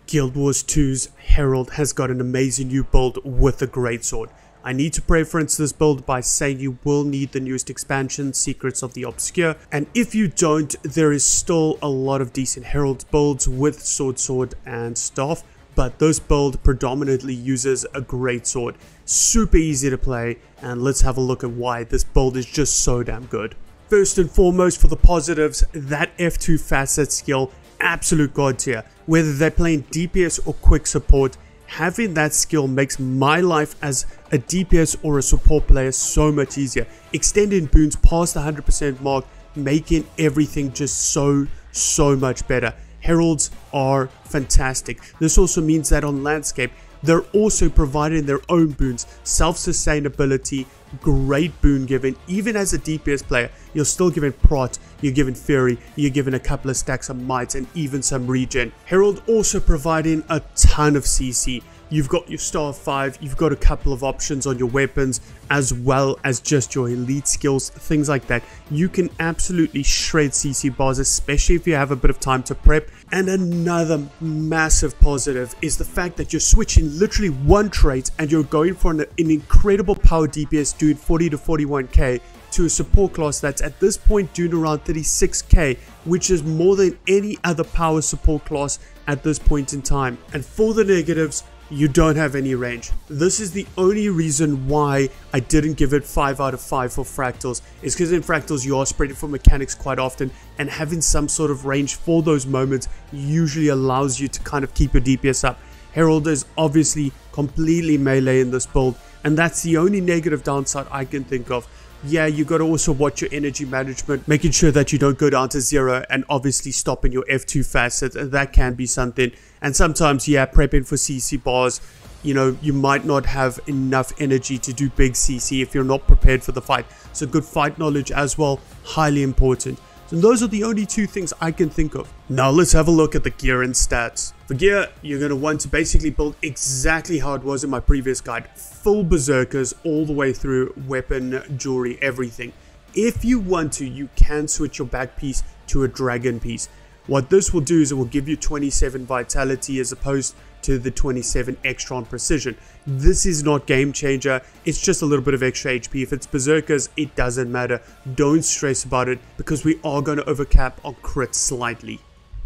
Guild Wars 2's Herald has got an amazing new build with the greatsword. I need to preference this build by saying you will need the newest expansion, Secrets of the Obscure, and if you don't, there is still a lot of decent Herald builds with sword, and staff, but this build predominantly uses a greatsword. Super easy to play, and let's have a look at why this build is just so damn good. First and foremost, for the positives, that F2 facet skill, absolute god tier. Whether they're playing DPS or quick support, having that skill makes my life as a DPS or a support player so much easier. Extending boons past the 100% mark, making everything just so much better. Heralds are fantastic. This also means that on landscape, they're also providing their own boons, self-sustainability, great boon given. Even as a DPS player, you're still given prot, you're given fury, you're given a couple of stacks of might, and even some regen. Herald also providing a ton of CC. You've got your star 5, you've got a couple of options on your weapons, as well as just your elite skills, things like that. You can absolutely shred CC bars, especially if you have a bit of time to prep. And another massive positive is the fact that you're switching literally one trait and you're going for an incredible power DPS doing 40 to 41k to a support class that's at this point doing around 36k, which is more than any other power support class at this point in time. And for the negatives, you don't have any range. This is the only reason why I didn't give it 5 out of 5 for fractals, is because in fractals you are spreading for mechanics quite often, and having some sort of range for those moments usually allows you to kind of keep your DPS up. Herald is obviously completely melee in this build, and that's the only negative downside I can think of. Yeah, you got to also watch your energy management, making sure that you don't go down to 0, and obviously stopping your F2 facet. That can be something. And sometimes, yeah, prepping for CC bars, you know, you might not have enough energy to do big CC if you're not prepared for the fight. So good fight knowledge as well, highly important. So those are the only two things I can think of. Now let's have a look at the gear and stats. For gear, you're going to want to basically build exactly how it was in my previous guide. Full berserkers all the way through, weapon, jewelry, everything. If you want to, you can switch your back piece to a dragon piece. What this will do is it will give you 27 vitality as opposed to the 27 extra on precision. This is not game changer, it's just a little bit of extra HP. If it's berserkers, it doesn't matter. Don't stress about it because we are going to overcap on crits slightly.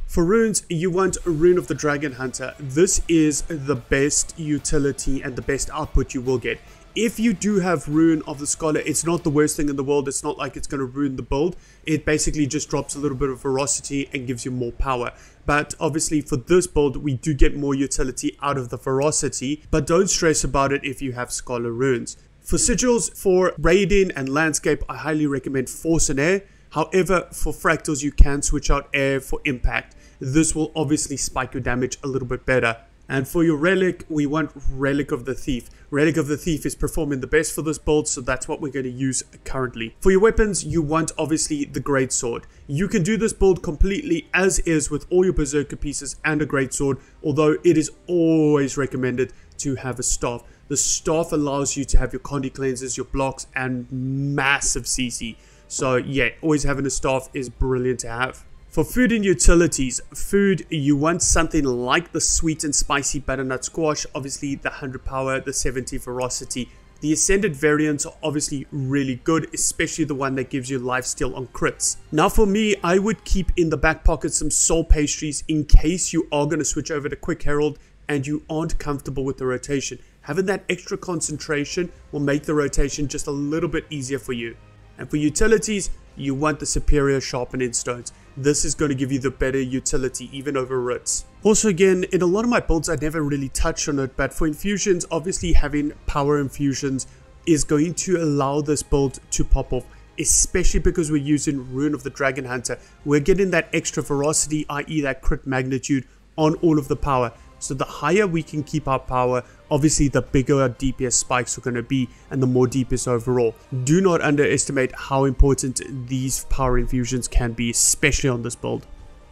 For runes, you want a Rune of the Dragon Hunter. This is the best utility and the best output you will get. If you do have Rune of the Scholar, it's not the worst thing in the world. It's not like it's going to ruin the build. It basically just drops a little bit of ferocity and gives you more power. But obviously for this build, we do get more utility out of the ferocity. But don't stress about it if you have Scholar runes. For sigils, for raiding and landscape, I highly recommend Force and Air. However, for fractals, you can switch out Air for impact. This will obviously spike your damage a little bit better. And for your relic, we want Relic of the Thief. Relic of the Thief is performing the best for this build, so that's what we're going to use currently. For your weapons, you want obviously the greatsword. You can do this build completely as is with all your berserker pieces and a greatsword, although it is always recommended to have a staff. The staff allows you to have your Condi cleanses, your blocks, and massive CC. So yeah, always having a staff is brilliant to have. For food and utilities, food, you want something like the sweet and spicy butternut squash, obviously the 100 power, the 70 ferocity. The ascended variants are obviously really good, especially the one that gives you lifesteal on crits. Now for me, I would keep in the back pocket some soul pastries in case you are going to switch over to Quick Herald and you aren't comfortable with the rotation. Having that extra concentration will make the rotation just a little bit easier for you. And for utilities, you want the superior sharpening stones. This is going to give you the better utility even over writs. Also again, in a lot of my builds I never really touched on it, but for infusions, obviously having power infusions is going to allow this build to pop off, especially because we're using Rune of the Dragon Hunter. We're getting that extra ferocity, i.e. that crit magnitude on all of the power. So the higher we can keep our power, obviously the bigger our DPS spikes are going to be and the more DPS overall. Do not underestimate how important these power infusions can be, especially on this build.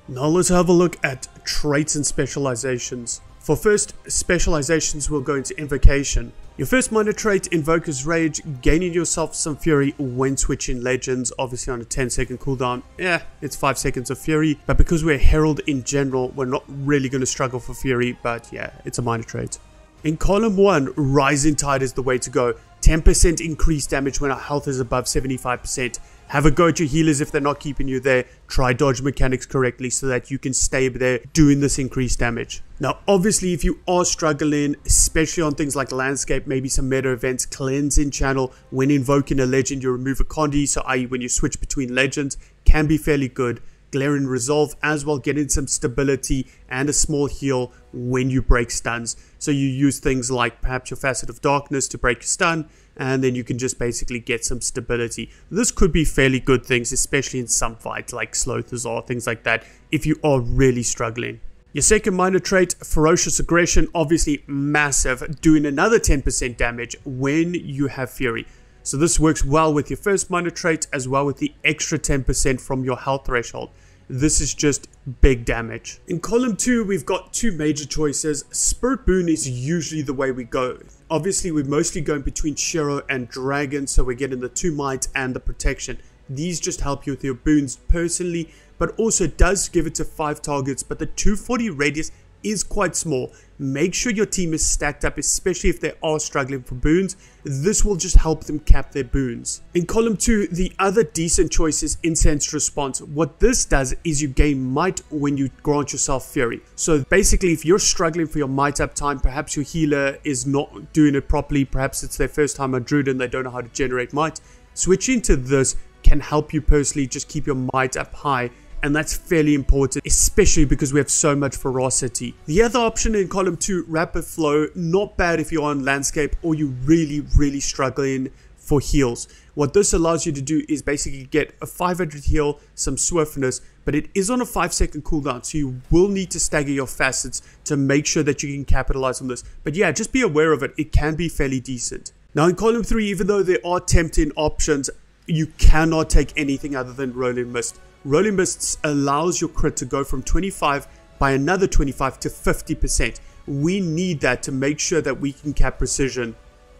Now let's have a look at traits and specializations. For first specializations, we'll go into invocation. Your first minor trait, Invoker's Rage, gaining yourself some fury when switching legends, obviously on a 10-second cooldown. Yeah, it's 5 seconds of fury, but because we're Herald in general, we're not really going to struggle for fury, but yeah, it's a minor trait. In column 1, Rising Tide is the way to go. 10% increased damage when our health is above 75%. Have a go at your healers if they're not keeping you there. Try dodge mechanics correctly so that you can stay there doing this increased damage. Now, obviously, if you are struggling, especially on things like landscape, maybe some meta events, cleansing channel, when invoking a legend, you remove a condi, so i.e. when you switch between legends, can be fairly good. Glaring Resolve as well, getting some stability and a small heal when you break stuns. So you use things like perhaps your Facet of Darkness to break a stun, and then you can just basically get some stability. This could be fairly good things, especially in some fights like Slothers or things like that, if you are really struggling. Your second minor trait, Ferocious Aggression, obviously massive, doing another 10% damage when you have Fury. So this works well with your first minor trait as well with the extra 10% from your health threshold. This is just big damage. In column 2, we've got two major choices. Spirit Boon is usually the way we go. Obviously, we're mostly going between Shiro and Dragon, so we're getting the 2 might and the protection. These just help you with your boons personally, but also does give it to 5 targets, but the 240 radius is quite small. Make sure your team is stacked up, especially if they are struggling for boons. This will just help them cap their boons. In column 2, the other decent choice is Incensed Response. What this does is you gain might when you grant yourself fury. So basically, if you're struggling for your might uptime, perhaps your healer is not doing it properly, perhaps it's their first time on Druid and they don't know how to generate might, switching to this can help you personally just keep your might up high. And that's fairly important, especially because we have so much ferocity. The other option in column 2, Rapid Flow, not bad if you're on landscape or you're really struggling for heals. What this allows you to do is basically get a 500 heal, some swiftness, but it is on a 5-second cooldown, so you will need to stagger your facets to make sure that you can capitalize on this. But yeah, just be aware of it. It can be fairly decent. Now in column 3, even though there are tempting options, you cannot take anything other than Rolling Mist. Rolling Mists allows your crit to go from 25 by another 25 to 50%. We need that to make sure that we can cap precision.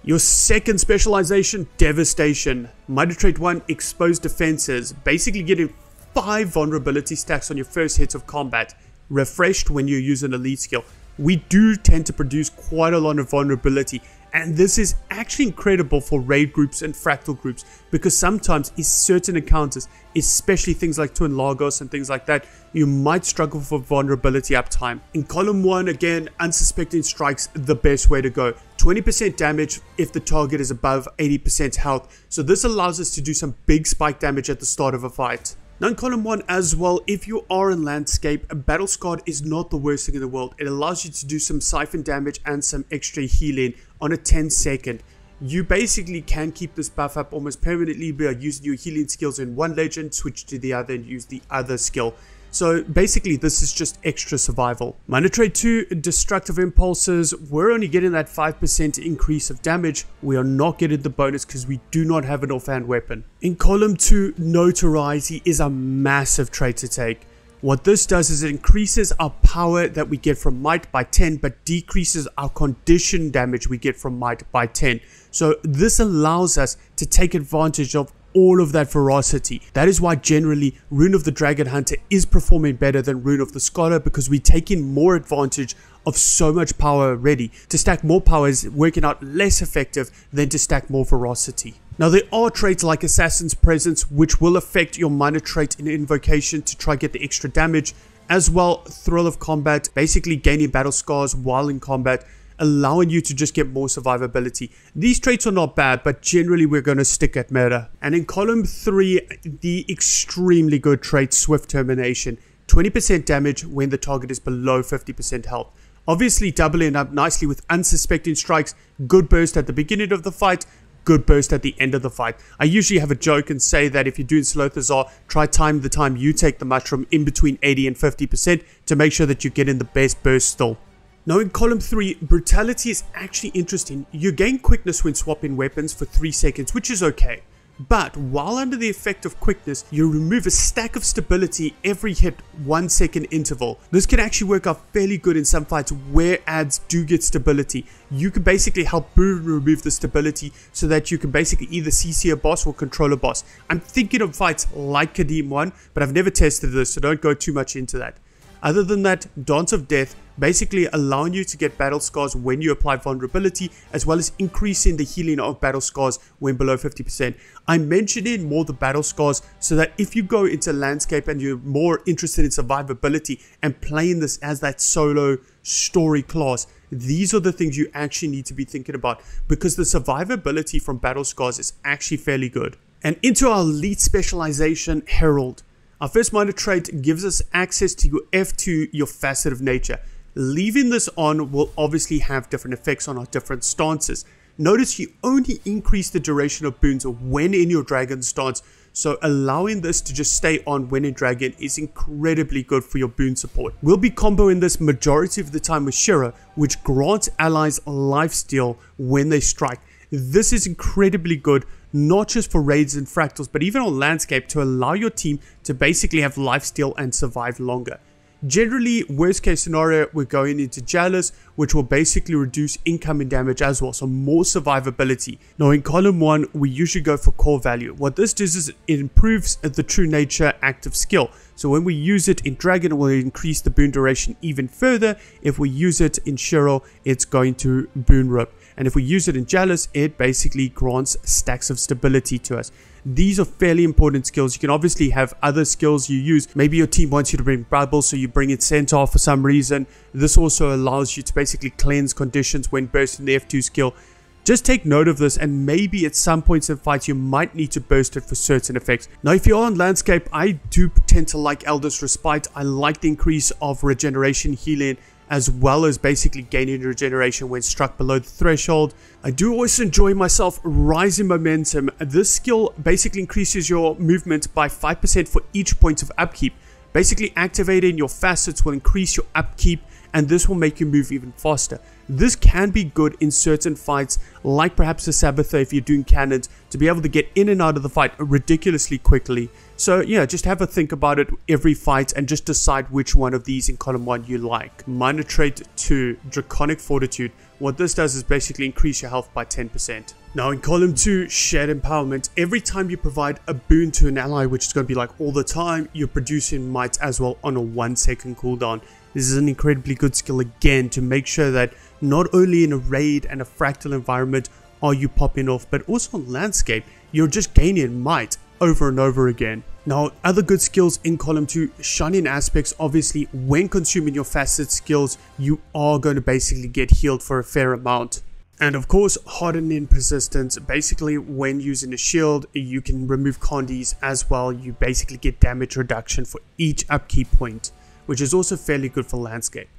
Your second specialization, Devastation. Minor trait 1, Exposed Defenses. Basically getting 5 vulnerability stacks on your first hits of combat. Refreshed when you use an elite skill. We do tend to produce quite a lot of vulnerability. And this is actually incredible for raid groups and fractal groups, because sometimes in certain encounters, especially things like Twin Lagos and things like that, you might struggle for vulnerability uptime. In column 1, again, Unsuspecting Strikes, the best way to go. 20% damage if the target is above 80% health. So this allows us to do some big spike damage at the start of a fight. Now in column 1 as well, if you are in landscape, a Battle Scarred is not the worst thing in the world. It allows you to do some siphon damage and some extra healing on a 10-second. You basically can keep this buff up almost permanently by using your healing skills in one legend, switch to the other and use the other skill. So basically this is just extra survival. Minor trait 2, Destructive Impulses. We're only getting that 5% increase of damage. We are not getting the bonus because we do not have an offhand weapon. In column 2, Notoriety is a massive trait to take. What this does is it increases our power that we get from might by 10, but decreases our condition damage we get from might by 10. So this allows us to take advantage of all of that ferocity. That is why generally Rune of the Dragon Hunter is performing better than Rune of the Scholar, because we're taking more advantage of so much power already. To stack more power is working out less effective than to stack more ferocity. Now there are traits like Assassin's Presence which will affect your minor trait in Invocation to try get the extra damage, as well Thrill of Combat, basically gaining battle scars while in combat, allowing you to just get more survivability. These traits are not bad, but generally we're going to stick at meta. And in column 3, the extremely good trait Swift Termination. 20% damage when the target is below 50% health. Obviously doubling up nicely with Unsuspecting Strikes, good burst at the beginning of the fight, good burst at the end of the fight. I usually have a joke and say that if you're doing Slothazar, try time the time you take the mushroom in between 80 and 50% to make sure that you're getting the best burst still. Now in column 3, Brutality is actually interesting. You gain Quickness when swapping weapons for 3 seconds, which is okay. But while under the effect of quickness, you remove a stack of stability every hit 1 second interval. This can actually work out fairly good in some fights where ads do get stability. You can basically help Boon remove the stability so that you can basically either CC a boss or control a boss. I'm thinking of fights like Kadim 1, but I've never tested this, so don't go too much into that. Other than that, Dance of Death basically allowing you to get battle scars when you apply vulnerability, as well as increasing the healing of battle scars when below 50%. I'm mentioning more the battle scars so that if you go into landscape and you're more interested in survivability and playing this as that solo story class, these are the things you actually need to be thinking about, because the survivability from battle scars is actually fairly good. And into our elite specialization, Herald. Our first minor trait gives us access to your F2, your facet of nature. Leaving this on will obviously have different effects on our different stances. Notice you only increase the duration of boons when in your dragon stance, so allowing this to just stay on when in dragon is incredibly good for your boon support. We'll be comboing this majority of the time with Shira, which grants allies lifesteal when they strike. This is incredibly good, not just for raids and fractals, but even on landscape, to allow your team to basically have lifesteal and survive longer. Generally, worst case scenario, we're going into Jealous, which will basically reduce incoming damage as well, so more survivability. Now in column 1, we usually go for core value. What this does is it improves the true nature active skill. So when we use it in Dragon, it will increase the boon duration even further. If we use it in Shiro, it's going to boon rope. And if we use it in Jealous, it basically grants stacks of stability to us. These are fairly important skills. You can obviously have other skills you use. Maybe your team wants you to bring Bubble, so you bring in Centaur for some reason. This also allows you to basically cleanse conditions when bursting the F2 skill. Just take note of this, and maybe at some points in fights you might need to burst it for certain effects. Now if you're on landscape, I do tend to like Elder's Respite. I like the increase of regeneration healing, as well as basically gaining regeneration when struck below the threshold. I do always enjoy myself Rising Momentum. This skill basically increases your movement by 5% for each point of upkeep. Basically activating your facets will increase your upkeep, and this will make you move even faster. This can be good in certain fights, like perhaps the Sabbather if you're doing cannons, to be able to get in and out of the fight ridiculously quickly. So yeah, just have a think about it every fight and just decide which one of these in column 1 you like. Minor trait 2, Draconic Fortitude. What this does is basically increase your health by 10%. Now in column 2, Shared Empowerment. Every time you provide a boon to an ally, which is going to be like all the time, you're producing might as well on a 1 second cooldown. This is an incredibly good skill again to make sure that not only in a raid and a fractal environment are you popping off, but also on landscape, you're just gaining might over and over again. Now, other good skills in column 2, Shining Aspects. Obviously, when consuming your facet skills, you are going to basically get healed for a fair amount. And of course, Hardening Persistence. Basically, when using a shield, you can remove condies as well. You basically get damage reduction for each upkeep point, which is also fairly good for landscape.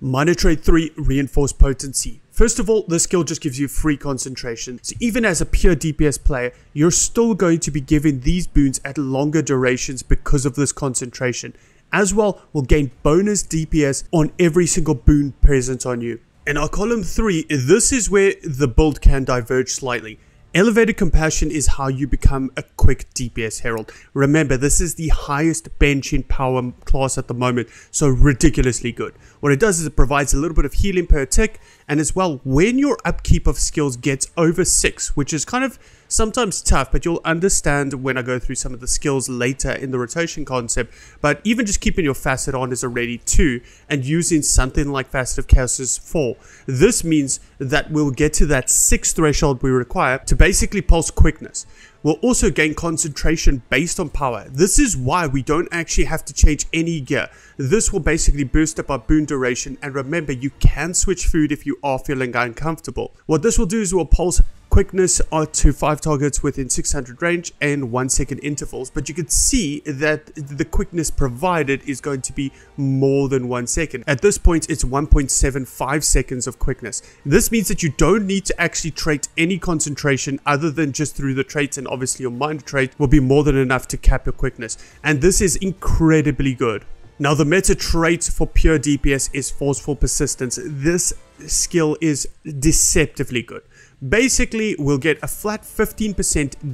Minor trait 3, Reinforced Potency. First of all, this skill just gives you free concentration. So even as a pure DPS player, you're still going to be given these boons at longer durations because of this concentration. As well, will gain bonus DPS on every single boon present on you. In our column 3, this is where the build can diverge slightly. Elevated Compassion is how you become a quick DPS Herald. Remember, this is the highest bench in power class at the moment, so ridiculously good. What it does is it provides a little bit of healing per tick, and as well, when your upkeep of skills gets over 6, which is kind of sometimes tough, but you'll understand when I go through some of the skills later in the rotation concept, but even just keeping your facet on is already 2, and using something like Facet of Chaos is 4. This means that we'll get to that 6th threshold we require to basically pulse Quickness. We'll also gain concentration based on power. This is why we don't actually have to change any gear. This will basically boost up our boon duration, and remember, you can switch food if you are feeling uncomfortable. What this will do is we'll pulse Quickness to 5 targets within 600 range and 1 second intervals, but you can see that the quickness provided is going to be more than 1 second. At this point, it's 1.75 seconds of quickness. This means that you don't need to actually trait any concentration other than just through the traits, and obviously your minor trait will be more than enough to cap your quickness, and this is incredibly good. Now the meta trait for pure DPS is Forceful Persistence. This skill is deceptively good. Basically, we'll get a flat 15%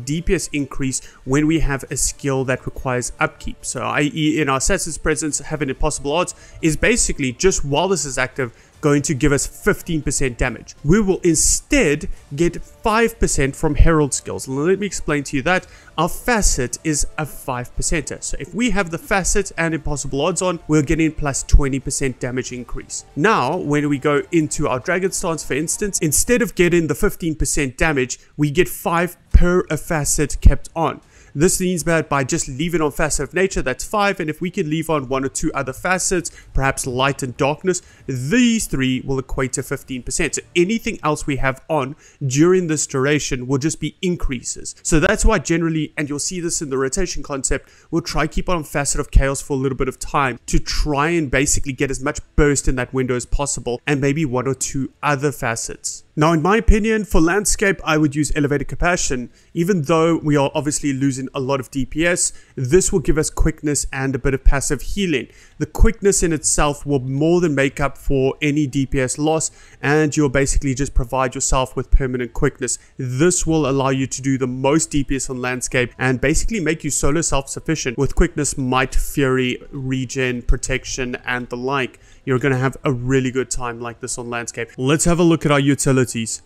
DPS increase when we have a skill that requires upkeep. So i.e. in our Assassin's Presence, having impossible odds is basically just while this is active, going to give us 15% damage. We will instead get 5% from Herald skills. Let me explain to you that. Our facet is a 5%er. So if we have the facet and impossible odds on, we're getting plus 20% damage increase. Now, when we go into our Dragon Stance, for instance, instead of getting the 15% damage, we get 5 per a facet kept on. This means that by just leaving on Facet of Nature, that's 5, and if we can leave on 1 or 2 other facets, perhaps Light and Darkness, these 3 will equate to 15%. So anything else we have on during this duration will just be increases. So that's why generally, and you'll see this in the rotation concept, we'll try keep on Facet of Chaos for a little bit of time to try and basically get as much burst in that window as possible, and maybe 1 or 2 other facets. Now, in my opinion, for Landscape, I would use Elevated Compassion. Even though we are obviously losing a lot of DPS, this will give us quickness and a bit of passive healing. The quickness in itself will more than make up for any DPS loss, and you'll basically just provide yourself with permanent quickness. This will allow you to do the most DPS on Landscape and basically make you solo self-sufficient with quickness, might, fury, regen, protection, and the like. You're going to have a really good time like this on Landscape. Let's have a look at our utilities.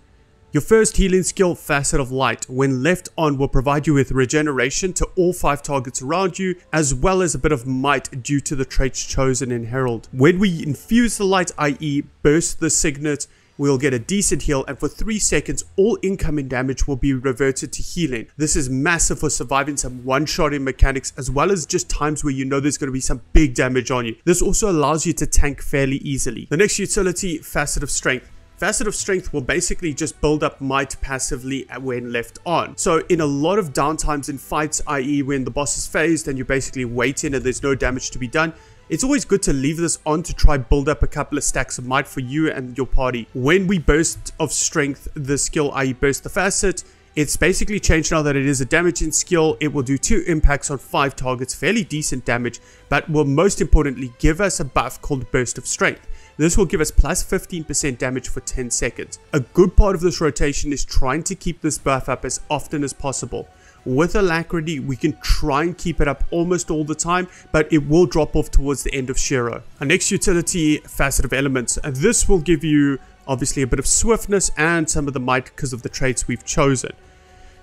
Your first healing skill, Facet of Light, when left on, will provide you with regeneration to all 5 targets around you, as well as a bit of might due to the traits chosen in Herald. When we infuse the light, i.e. burst the signet, we'll get a decent heal, and for 3 seconds, all incoming damage will be reverted to healing. This is massive for surviving some one-shotting mechanics, as well as just times where you know there's going to be some big damage on you. This also allows you to tank fairly easily. The next utility, Facet of Strength. Facet of Strength will basically just build up might passively when left on. So in a lot of downtimes in fights, i.e. when the boss is phased and you're basically waiting and there's no damage to be done, it's always good to leave this on to try build up a couple of stacks of might for you and your party. When we burst of strength the skill, i.e. burst the facet, it's basically changed now that it is a damaging skill. It will do 2 impacts on 5 targets, fairly decent damage, but will most importantly give us a buff called Burst of Strength. This will give us plus 15% damage for 10 seconds. A good part of this rotation is trying to keep this buff up as often as possible. With Alacrity, we can try and keep it up almost all the time, but it will drop off towards the end of Shiro. Our next utility, Facet of Elements. This will give you obviously a bit of swiftness and some of the might because of the traits we've chosen.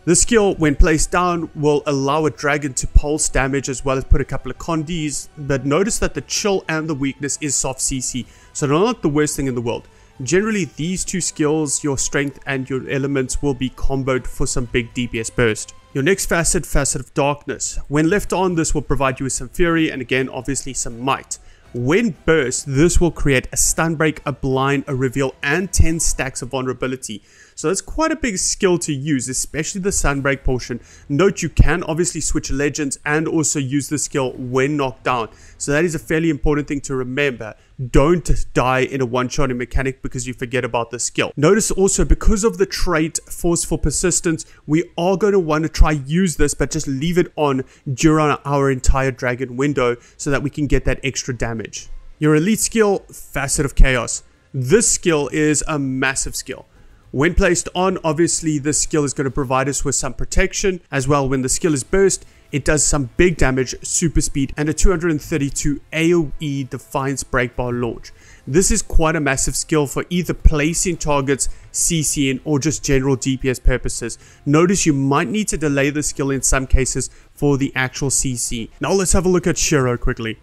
This skill, when placed down, will allow a dragon to pulse damage as well as put a couple of condies, but notice that the chill and the weakness is soft CC, so not the worst thing in the world. Generally, these 2 skills, your strength and your elements, will be comboed for some big DPS burst. Your next facet, Facet of Darkness. When left on, this will provide you with some fury and again, obviously some might. When burst, this will create a stun break, a blind, a reveal, and 10 stacks of vulnerability. So that's quite a big skill to use, especially the sunbreak portion. Note you can obviously switch legends and also use the skill when knocked down. So that is a fairly important thing to remember. Don't die in a one-shotting mechanic because you forget about the skill. Notice also, because of the trait Forceful Persistence, we are going to want to try use this, but just leave it on during our entire dragon window so that we can get that extra damage. Your elite skill, Facet of Chaos. This skill is a massive skill. When placed on, obviously this skill is going to provide us with some protection. As well, when the skill is burst, it does some big damage, super speed, and a 232 AoE Defiance Breakbar launch. This is quite a massive skill for either placing targets, CCing, or just general DPS purposes. Notice you might need to delay the skill in some cases for the actual CC. Now let's have a look at Shiro quickly.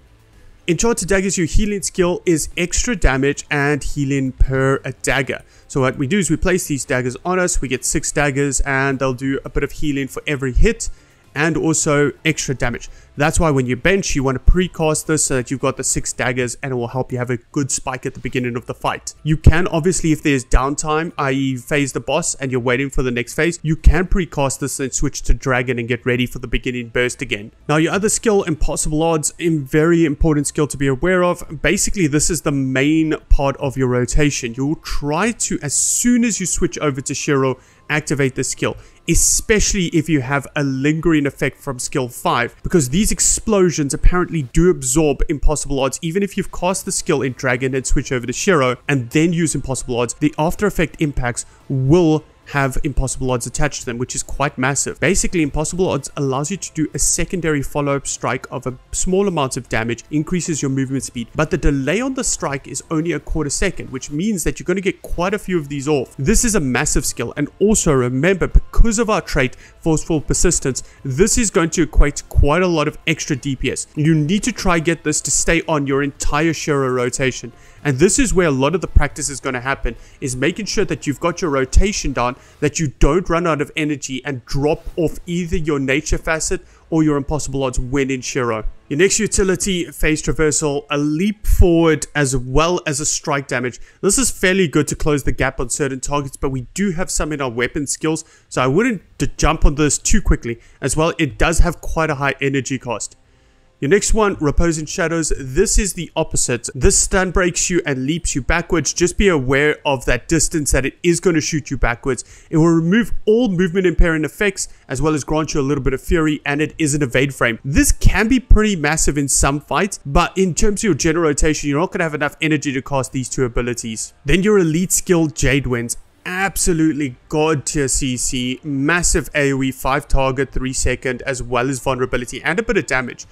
Enchanted Daggers, your healing skill is extra damage and healing per a dagger. So what we do is we place these daggers on us, we get 6 daggers and they'll do a bit of healing for every hit and also extra damage. That's why when you bench, you want to precast this so that you've got the 6 daggers and it will help you have a good spike at the beginning of the fight. You can obviously, if there's downtime, i.e. phase the boss and you're waiting for the next phase, you can precast this and switch to dragon and get ready for the beginning burst again. Now your other skill, Impossible Odds, a very important skill to be aware of. Basically, this is the main part of your rotation. You'll try to, as soon as you switch over to Shiro, activate this skill, especially if you have a lingering effect from skill 5, because these explosions apparently do absorb Impossible Odds. Even if you've cast the skill in dragon and switch over to Shiro and then use Impossible Odds, the after effect impacts will have impossible odds attached to them, which is quite massive. Basically, impossible odds allows you to do a secondary follow-up strike of a small amount of damage, increases your movement speed, but the delay on the strike is only a quarter second, which means that you're going to get quite a few of these off. This is a massive skill, and also remember, because of our trait Forceful Persistence, this is going to equate to quite a lot of extra DPS. You need to try get this to stay on your entire Shiro rotation. And this is where a lot of the practice is going to happen, is making sure that you've got your rotation down, that you don't run out of energy and drop off either your nature facet or your impossible odds when in Shiro. Your next utility, phase traversal, a leap forward as well as a strike damage. This is fairly good to close the gap on certain targets, but we do have some in our weapon skills, so I wouldn't jump on this too quickly. As well, it does have quite a high energy cost. Your next one, Repose in Shadows. This is the opposite. This stun breaks you and leaps you backwards. Just be aware of that distance that it is going to shoot you backwards. It will remove all movement impairing effects as well as grant you a little bit of fury, and it is an evade frame. This can be pretty massive in some fights, but in terms of your general rotation, you're not going to have enough energy to cast these two abilities. Then your elite skill, Jade Winds. Absolutely god tier CC, massive AoE, 5 target, 3 second, as well as vulnerability and a bit of damage.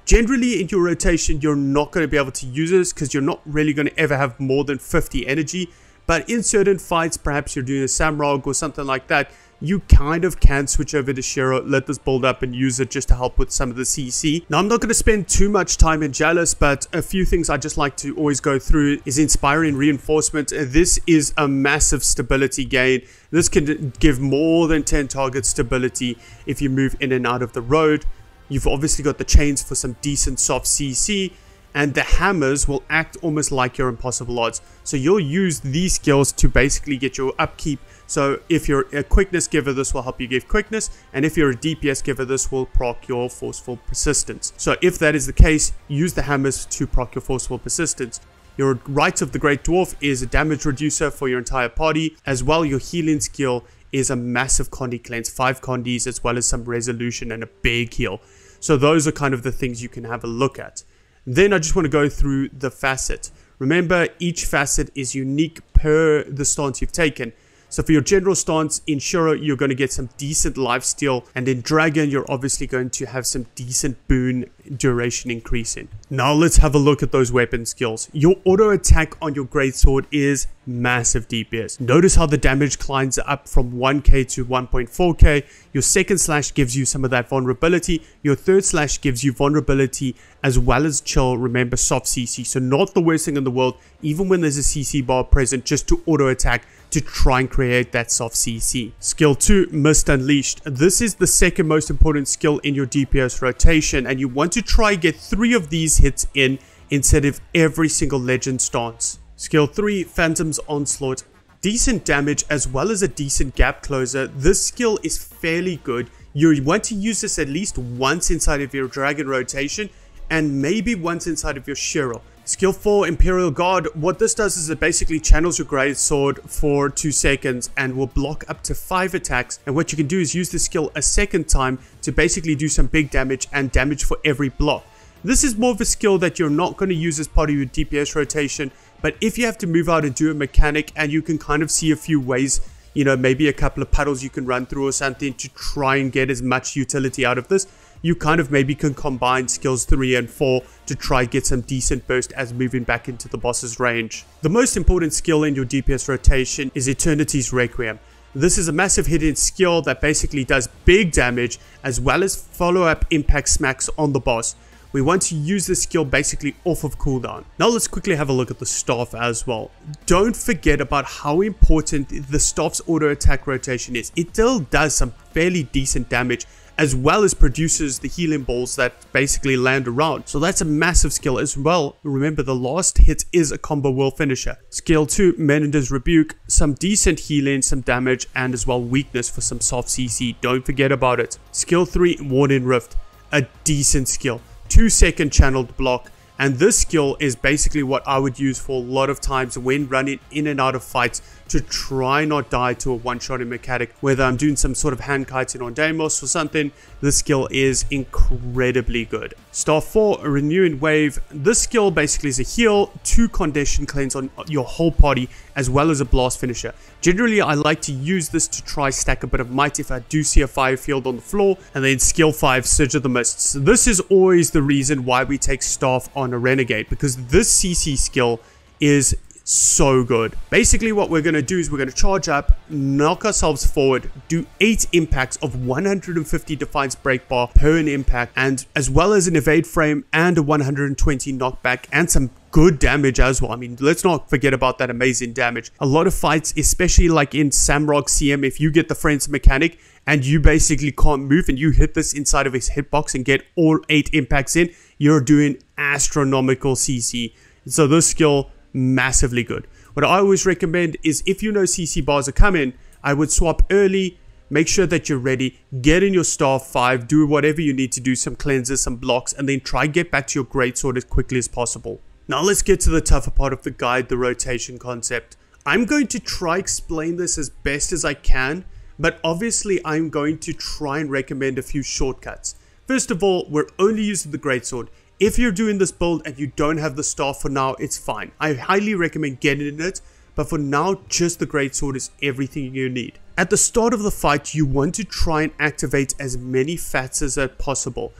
Generally, in your rotation, you're not going to be able to use this because you're not really going to ever have more than 50 energy. But in certain fights, perhaps you're doing a Samrog or something like that, you kind of can switch over to Shiro, let this build up and use it just to help with some of the CC. Now, I'm not going to spend too much time in Jealous, but a few things I just like to always go through is Inspiring Reinforcement. This is a massive stability gain. This can give more than 10 target stability if you move in and out of the road. You've obviously got the chains for some decent soft CC, and the hammers will act almost like your impossible odds. So you'll use these skills to basically get your upkeep. So if you're a quickness giver, this will help you give quickness, and if you're a DPS giver, this will proc your forceful persistence. So if that is the case, use the hammers to proc your forceful persistence. Your Rites of the Great Dwarf is a damage reducer for your entire party. As well, your healing skill is a massive Condi cleanse, 5 Condis, as well as some resolution and a big heal. So those are kind of the things you can have a look at. Then I just want to go through the facet. Remember, each facet is unique per the stance you've taken. So for your general stance, in Shiro, you're going to get some decent lifesteal, and in Dragon, you're obviously going to have some decent boon duration increasing. Now let's have a look at those weapon skills. Your auto attack on your greatsword is massive DPS. Notice how the damage climbs up from 1k to 1.4k. Your second slash gives you some of that vulnerability. Your third slash gives you vulnerability as well as chill. Remember, soft CC, so not the worst thing in the world, even when there's a CC bar present, just to auto attack to try and create that soft CC. Skill 2, Mist Unleashed. This is the second most important skill in your DPS rotation, and you want to try get 3 of these hits in instead of every single legend stance. Skill 3, Phantom's Onslaught. Decent damage as well as a decent gap closer. This skill is fairly good. You want to use this at least once inside of your Dragon rotation and maybe once inside of your Shiro. Skill 4, Imperial Guard. What this does is it basically channels your greatsword for 2 seconds and will block up to 5 attacks. And what you can do is use the skill a second time to basically do some big damage and damage for every block. This is more of a skill that you're not going to use as part of your DPS rotation, but if you have to move out and do a mechanic and you can kind of see a few ways, you know, maybe a couple of puddles you can run through or something to try and get as much utility out of this, you kind of maybe can combine skills 3 and 4 to try get some decent burst as moving back into the boss's range. The most important skill in your DPS rotation is Eternity's Requiem. This is a massive hidden skill that basically does big damage as well as follow-up impact smacks on the boss. We want to use this skill basically off of cooldown. Now let's quickly have a look at the staff as well. Don't forget about how important the staff's auto attack rotation is. It still does some fairly decent damage as well as produces the healing balls that basically land around. So that's a massive skill as well. Remember, the last hit is a combo world finisher. Skill 2, Menender's Rebuke. Some decent healing, some damage, and as well weakness for some soft CC. Don't forget about it. Skill 3, Warden Rift. A decent skill. 2-second channeled block, and this skill is basically what I would use for a lot of times when running in and out of fights to try not die to a one-shotting mechanic. Whether I'm doing some sort of hand kiting on Deimos or something, this skill is incredibly good. Star 4, a renewing wave. This skill basically is a heal, 2 condition cleanse on your whole party, as well as a blast finisher. Generally, I like to use this to try stack a bit of might if I do see a fire field on the floor, and then skill 5, Surge of the Mists. This is always the reason why we take staff on a renegade, because this CC skill is so good. Basically what we're going to do is we're going to charge up, knock ourselves forward, do 8 impacts of 150 Defiance break bar per an impact, and as well as an evade frame and a 120 knockback and some good damage as well. I mean, let's not forget about that amazing damage. A lot of fights, especially like in Samrock CM, if you get the Friends mechanic and you basically can't move and you hit this inside of his hitbox and get all 8 impacts in, you're doing astronomical CC. So this skill, massively good. What I always recommend is if you know CC bars are coming, I would swap early, make sure that you're ready, get in your star 5, do whatever you need to do, some cleanses, some blocks, and then try get back to your greatsword as quickly as possible. Now let's get to the tougher part of the guide, the rotation concept. I'm going to try explain this as best as I can, but obviously I'm going to try and recommend a few shortcuts. First of all, we're only using the greatsword. If you're doing this build and you don't have the staff for now, it's fine. I highly recommend getting it, but for now, just the greatsword is everything you need. At the start of the fight, you want to try and activate as many fats as possible,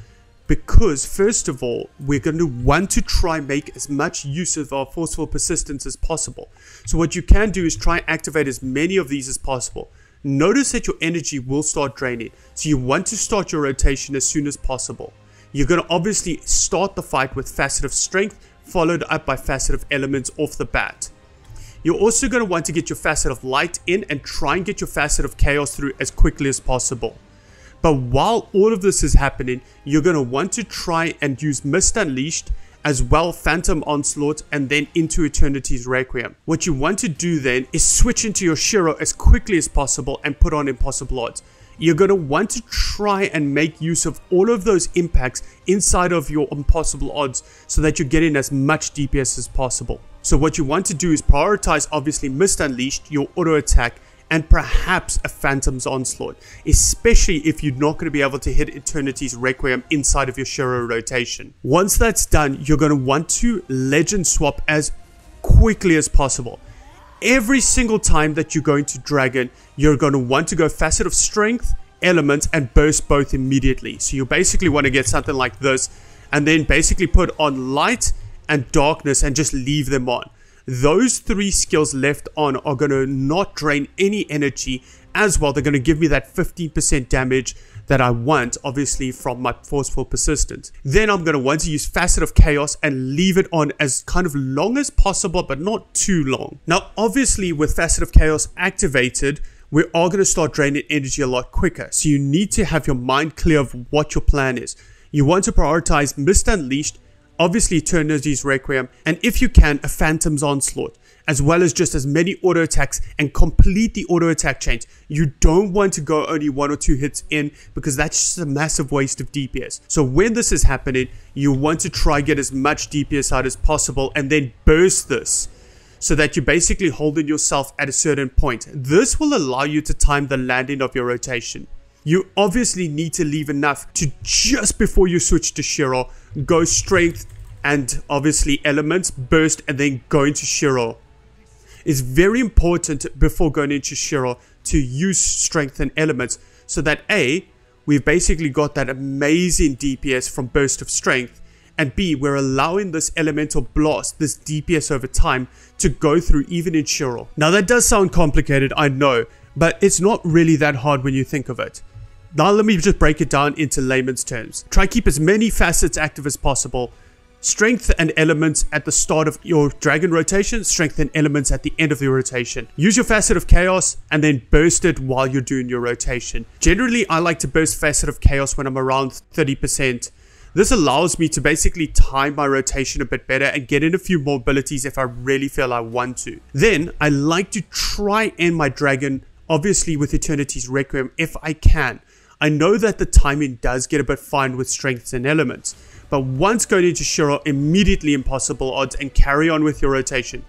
because first of all, we're going to want to try and make as much use of our forceful persistence as possible. So what you can do is try and activate as many of these as possible. Notice that your energy will start draining, so you want to start your rotation as soon as possible. You're going to obviously start the fight with Facet of Strength, followed up by Facet of Elements off the bat. You're also going to want to get your Facet of Light in and try and get your Facet of Chaos through as quickly as possible. But while all of this is happening, you're going to want to try and use Mist Unleashed, as well Phantom Onslaught, and then into Eternity's Requiem. What you want to do then is switch into your Shiro as quickly as possible and put on Impossible Odds. You're going to want to try and make use of all of those impacts inside of your Impossible Odds so that you're getting as much DPS as possible. So what you want to do is prioritize obviously Mist Unleashed, your auto attack, and perhaps a Phantom's Onslaught, especially if you're not going to be able to hit Eternity's Requiem inside of your Shiro rotation. Once that's done, you're going to want to legend swap as quickly as possible. Every single time that you're going to Dragon, you're going to want to go Facet of Strength, Elements, and Burst both immediately. So you basically want to get something like this, and then basically put on Light and Darkness and just leave them on. Those 3 skills left on are going to not drain any energy as well. They're going to give me that 15% damage that I want, obviously, from my Forceful Persistence. Then I'm going to want to use Facet of Chaos and leave it on as kind of long as possible, but not too long. Now, obviously, with Facet of Chaos activated, we are going to start draining energy a lot quicker. So you need to have your mind clear of what your plan is. You want to prioritize Mist Unleashed, obviously Eternity's Requiem, and if you can, a Phantom's Onslaught, as well as just as many auto attacks and complete the auto attack chains. You don't want to go only 1 or 2 hits in, because that's just a massive waste of DPS. So when this is happening, you want to try get as much DPS out as possible and then burst this, so that you're basically holding yourself at a certain point. This will allow you to time the landing of your rotation. You obviously need to leave enough to just before you switch to Shiro, go Strength and obviously Elements, burst, and then go into Shiro. It's very important before going into Shiro to use Strength and Elements, so that A, we've basically got that amazing DPS from Burst of Strength, and B, we're allowing this Elemental Blast, this DPS over time, to go through even in Shiro. Now that does sound complicated, I know, but it's not really that hard when you think of it. Now let me just break it down into layman's terms. Try keep as many facets active as possible. Strength and Elements at the start of your Dragon rotation, Strength and Elements at the end of your rotation. Use your Facet of Chaos and then burst it while you're doing your rotation. Generally, I like to burst Facet of Chaos when I'm around 30%. This allows me to basically time my rotation a bit better and get in a few more abilities if I really feel I want to. Then, I like to try end my Dragon, obviously with Eternity's Requiem, if I can. I know that the timing does get a bit fine with Strengths and Elements, but once going into Shiro, immediately Impossible Odds and carry on with your rotation.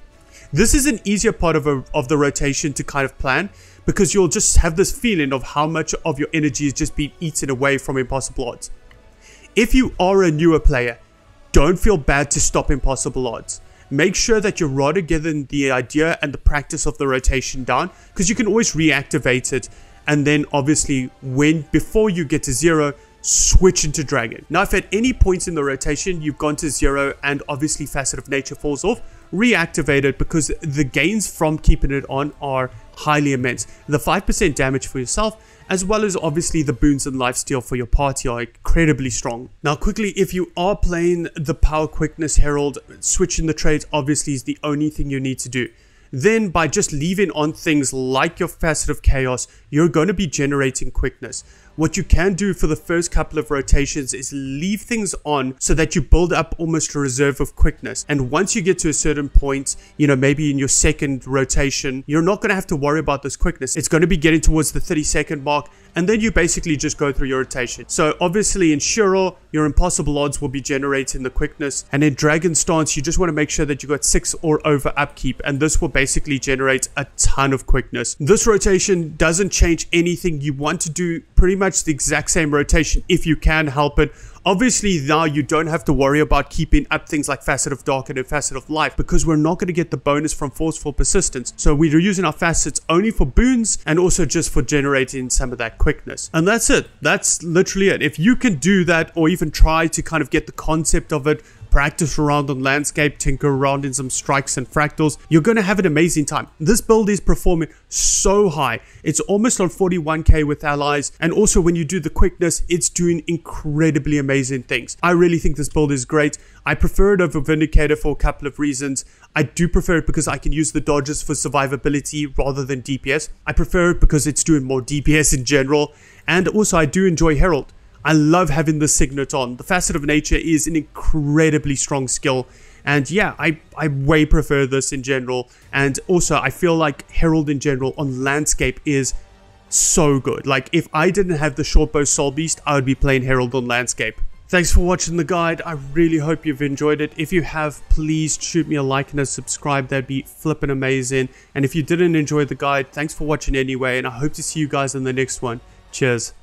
This is an easier part of the rotation to kind of plan, because you'll just have this feeling of how much of your energy is just being eaten away from impossible odds. If you are a newer player, don't feel bad to stop impossible odds. Make sure that you're rather getting the idea and the practice of the rotation down, because you can always reactivate it, and then obviously before you get to 0, switch into dragon. Now if at any point in the rotation you've gone to 0 and obviously facet of nature falls off, reactivate it, because the gains from keeping it on are highly immense. The 5% damage for yourself, as well as obviously the boons and lifesteal for your party, are incredibly strong. Now quickly, if you are playing the Power Quickness Herald, switching the traits obviously is the only thing you need to do. Then by just leaving on things like your facet of chaos, you're going to be generating quickness. What you can do for the first couple of rotations is leave things on so that you build up almost a reserve of quickness. And once you get to a certain point, you know, maybe in your second rotation, you're not going to have to worry about this quickness. It's going to be getting towards the 30-second mark, and then you basically just go through your rotation. So obviously in Shiro, your impossible odds will be generating the quickness. And in Dragon Stance, you just want to make sure that you got 6 or over upkeep, and this will basically generate a ton of quickness. This rotation doesn't change anything. You want to do pretty much the exact same rotation if you can help it. Obviously now you don't have to worry about keeping up things like Facet of Darken and Facet of Life, because we're not going to get the bonus from Forceful Persistence. So we're using our facets only for boons and also just for generating some of that quickness. And that's it. That's literally it. If you can do that, or even try to kind of get the concept of it, practice around on landscape, tinker around in some strikes and fractals, you're going to have an amazing time. This build is performing so high. It's almost on 41k with allies, and also when you do the quickness, it's doing incredibly amazing things. I really think this build is great. I prefer it over Vindicator for a couple of reasons. I do prefer it because I can use the dodges for survivability rather than DPS. I prefer it because it's doing more DPS in general, and also I do enjoy Herald. I love having the signet on. The Facet of Nature is an incredibly strong skill. And yeah, I way prefer this in general. And also, I feel like Herald in general on landscape is so good. Like, if I didn't have the Shortbow Soul Beast, I would be playing Herald on landscape. Thanks for watching the guide. I really hope you've enjoyed it. If you have, please shoot me a like and a subscribe. That'd be flipping amazing. And if you didn't enjoy the guide, thanks for watching anyway. And I hope to see you guys in the next one. Cheers.